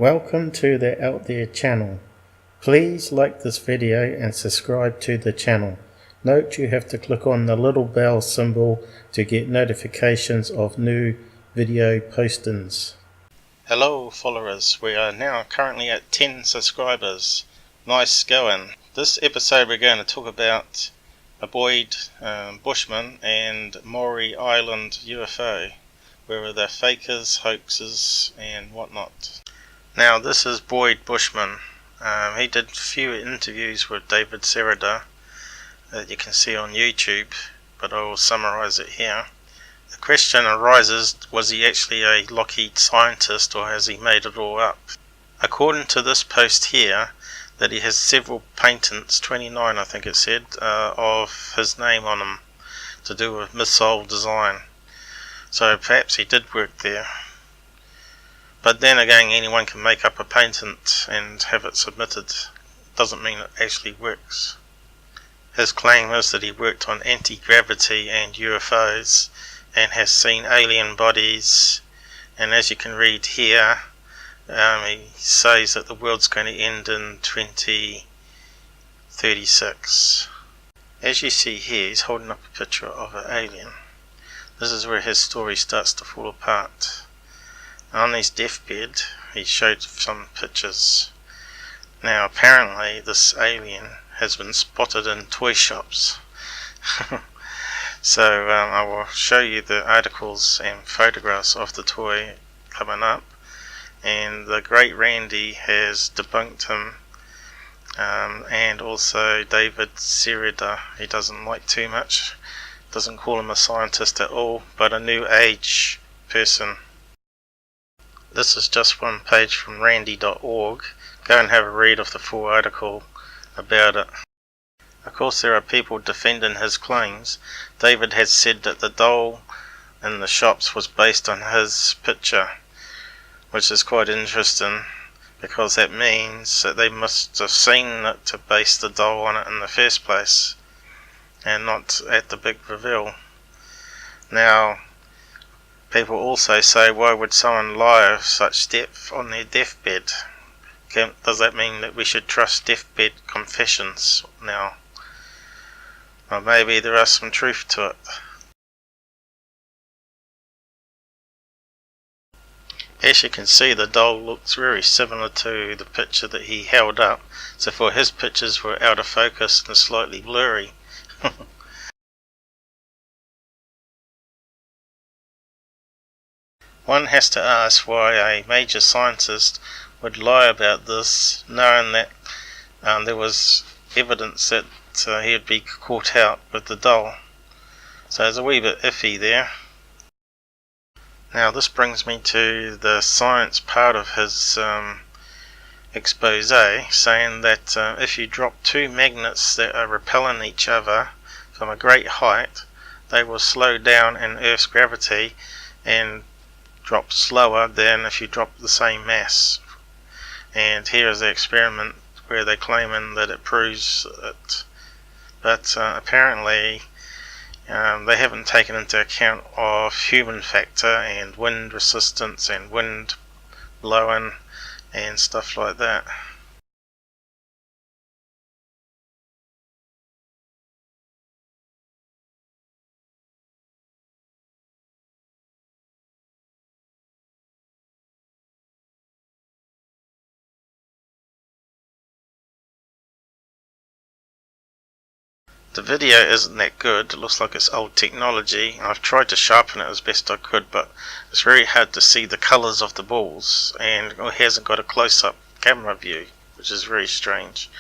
Welcome to the Out There channel. Please like this video and subscribe to the channel. Note you have to click on the little bell symbol to get notifications of new video postings. Hello followers, we are now currently at 10 subscribers. Nice going. This episode we're going to talk about a Boyd Bushman and Maury Island UFO, whether they're fakers, hoaxes and whatnot. Now this is Boyd Bushman. He did a few interviews with David Sereda that you can see on YouTube, but I will summarize it here. The question arises, was he actually a Lockheed scientist or has he made it all up? According to this post here, that he has several patents, 29 I think it said, of his name on them to do with missile design. So perhaps he did work there. But then again, anyone can make up a patent and have it submitted. Doesn't mean it actually works. His claim is that he worked on anti-gravity and UFOs and has seen alien bodies, and as you can read here, he says that the world's going to end in 2036. As you see here, he's holding up a picture of an alien. This is where his story starts to fall apart. On his deathbed, he showed some pictures. Now apparently this alien has been spotted in toy shops. So I will show you the articles and photographs of the toy coming up. And the Great Randi has debunked him, and also David Sereda. He doesn't like too much, doesn't call him a scientist at all, but a new age person. This is just one page from randy.org. Go and have a read of the full article about it. Of course there are people defending his claims. David has said that the doll in the shops was based on his picture, which is quite interesting because that means that they must have seen it to base the doll on it in the first place and not at the big reveal. Now people also say, why would someone lie of such depth on their deathbed? Does that mean that we should trust deathbed confessions now? Well, maybe there is some truth to it. As you can see, the doll looks very similar to the picture that he held up, so for his pictures were out of focus and slightly blurry. One has to ask why a major scientist would lie about this, knowing that there was evidence that he would be caught out with the doll. So it's a wee bit iffy there. Now this brings me to the science part of his expose, saying that if you drop two magnets that are repelling each other from a great height, they will slow down in Earth's gravity and drop slower than if you drop the same mass. And here is the experiment where they're claiming that it proves it. But apparently they haven't taken into account of human factor and wind resistance and wind blowing and stuff like that. The video isn't that good. It looks like it's old technology. I've tried to sharpen it as best I could, but it's very hard to see the colours of the balls, and it hasn't got a close-up camera view, which is very strange.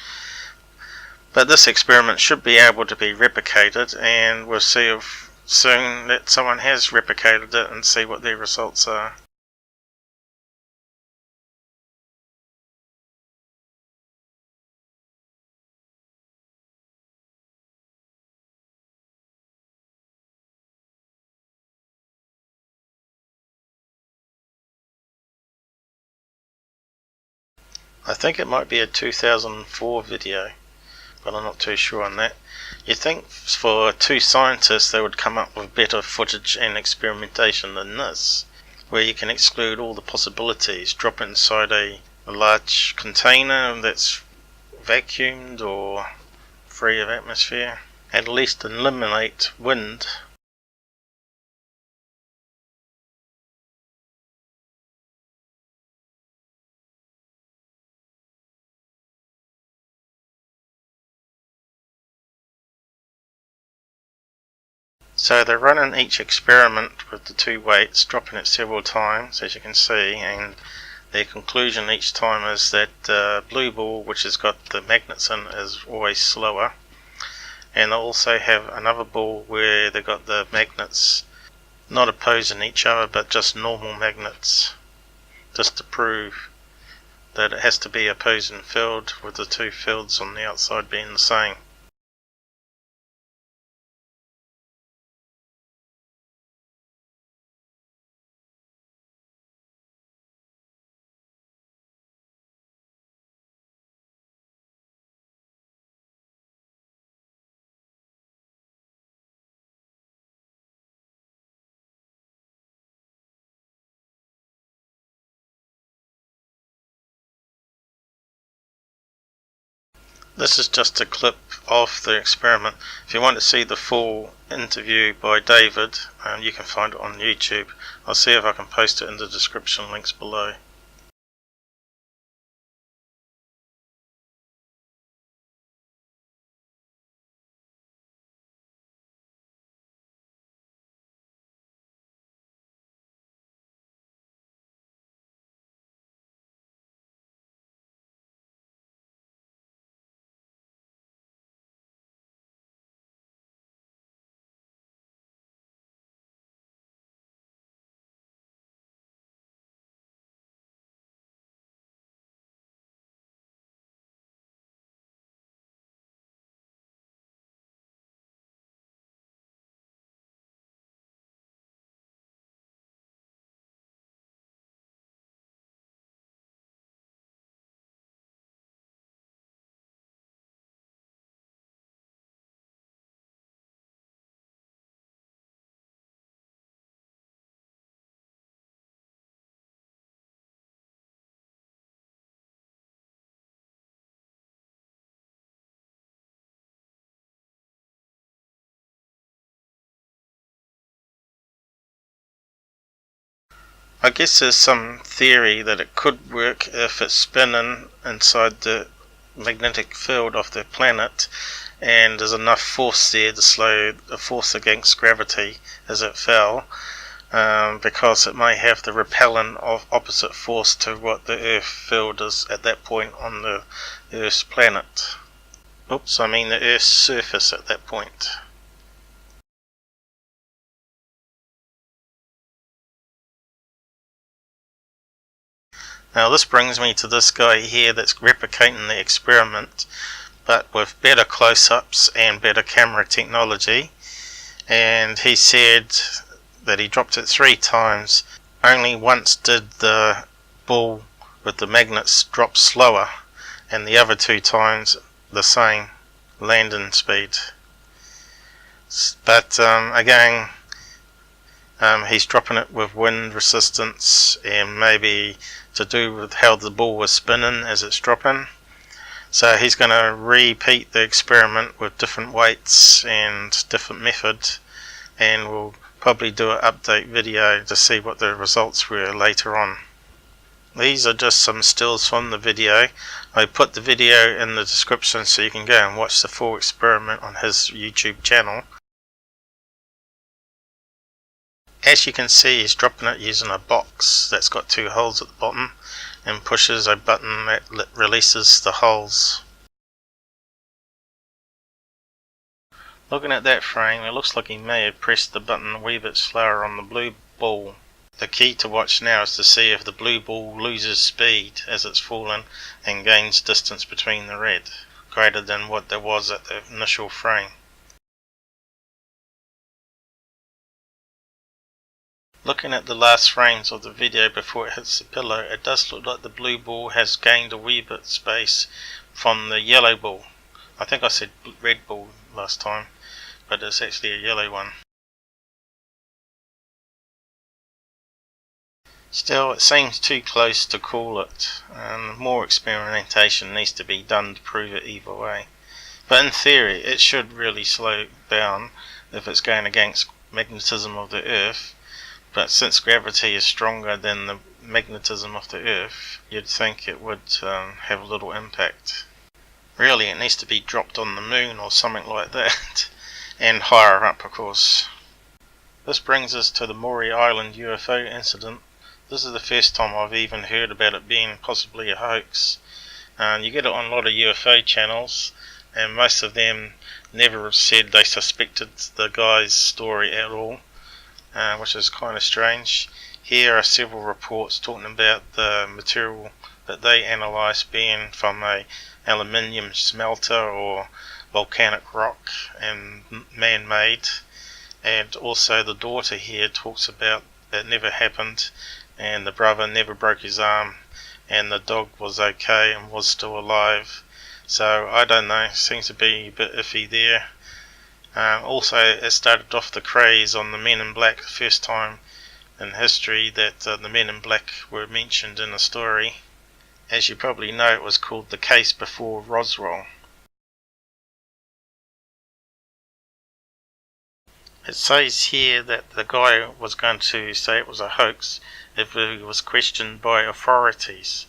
But this experiment should be able to be replicated, and we'll see if soon that someone has replicated it and see what their results are. I think it might be a 2004 video, but I'm not too sure on that. You'd think for two scientists they would come up with better footage and experimentation than this, where you can exclude all the possibilities, drop inside a a large container that's vacuumed or free of atmosphere. At least eliminate wind. So they're running each experiment with the two weights, dropping it several times, as you can see, and their conclusion each time is that blue ball, which has got the magnets in, is always slower. And they also have another ball where they've got the magnets not opposing each other, but just normal magnets, just to prove that it has to be opposing field, with the two fields on the outside being the same. This is just a clip of the experiment. If you want to see the full interview by David, you can find it on YouTube. I'll see if I can post it in the description links below. I guess there's some theory that it could work if it's spinning inside the magnetic field of the planet, and there's enough force there to slow the force against gravity as it fell, because it may have the repellent of opposite force to what the Earth field is at that point on the Earth's planet. Oops, I mean the Earth's surface at that point. Now this brings me to this guy here that's replicating the experiment, but with better close-ups and better camera technology. And he said that he dropped it 3 times. Only once did the ball with the magnets drop slower, and the other 2 times the same landing speed. But again, he's dropping it with wind resistance, and maybe to do with how the ball was spinning as it's dropping. So he's going to repeat the experiment with different weights and different methods, and we'll probably do an update video to see what the results were later on. These are just some stills from the video. I put the video in the description so you can go and watch the full experiment on his YouTube channel. As you can see, he's dropping it using a box that's got 2 holes at the bottom, and pushes a button that releases the holes. Looking at that frame, it looks like he may have pressed the button a wee bit slower on the blue ball. The key to watch now is to see if the blue ball loses speed as it's falling and gains distance between the red, greater than what there was at the initial frame. Looking at the last frames of the video before it hits the pillow, it does look like the blue ball has gained a wee bit space from the yellow ball. I think I said red ball last time, but it's actually a yellow one. Still, it seems too close to call it, and more experimentation needs to be done to prove it either way. But in theory, it should really slow down if it's going against magnetism of the Earth. But since gravity is stronger than the magnetism of the Earth, you'd think it would have little impact. Really, it needs to be dropped on the moon or something like that, and higher up, of course. This brings us to the Maury Island UFO incident. This is the first time I've even heard about it being possibly a hoax. You get it on a lot of UFO channels, and most of them never said they suspected the guy's story at all, which is kind of strange. Here are several reports talking about the material that they analysed being from a aluminium smelter or volcanic rock and man-made. And also the daughter here talks about that never happened, and the brother never broke his arm, and the dog was okay and was still alive. So I don't know, seems to be a bit iffy there. Also, it started off the craze on the Men in Black, the first time in history that the Men in Black were mentioned in a story. As you probably know, it was called The Case Before Roswell. It says here that the guy was going to say it was a hoax if he was questioned by authorities.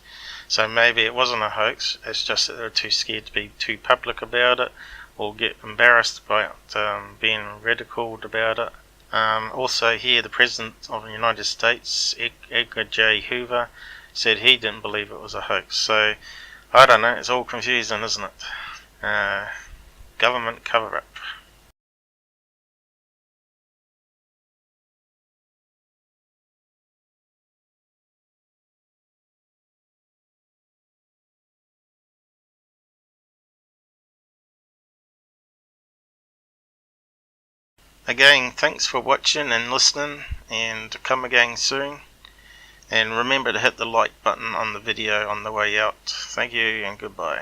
So maybe it wasn't a hoax, it's just that they were too scared to be too public about it or get embarrassed by it, being ridiculed about it. Also here, the President of the United States, Edgar J. Hoover, said he didn't believe it was a hoax. So I don't know, it's all confusing, isn't it? Government cover-up. Again, thanks for watching and listening, and come again soon. And remember to hit the like button on the video on the way out. Thank you and goodbye.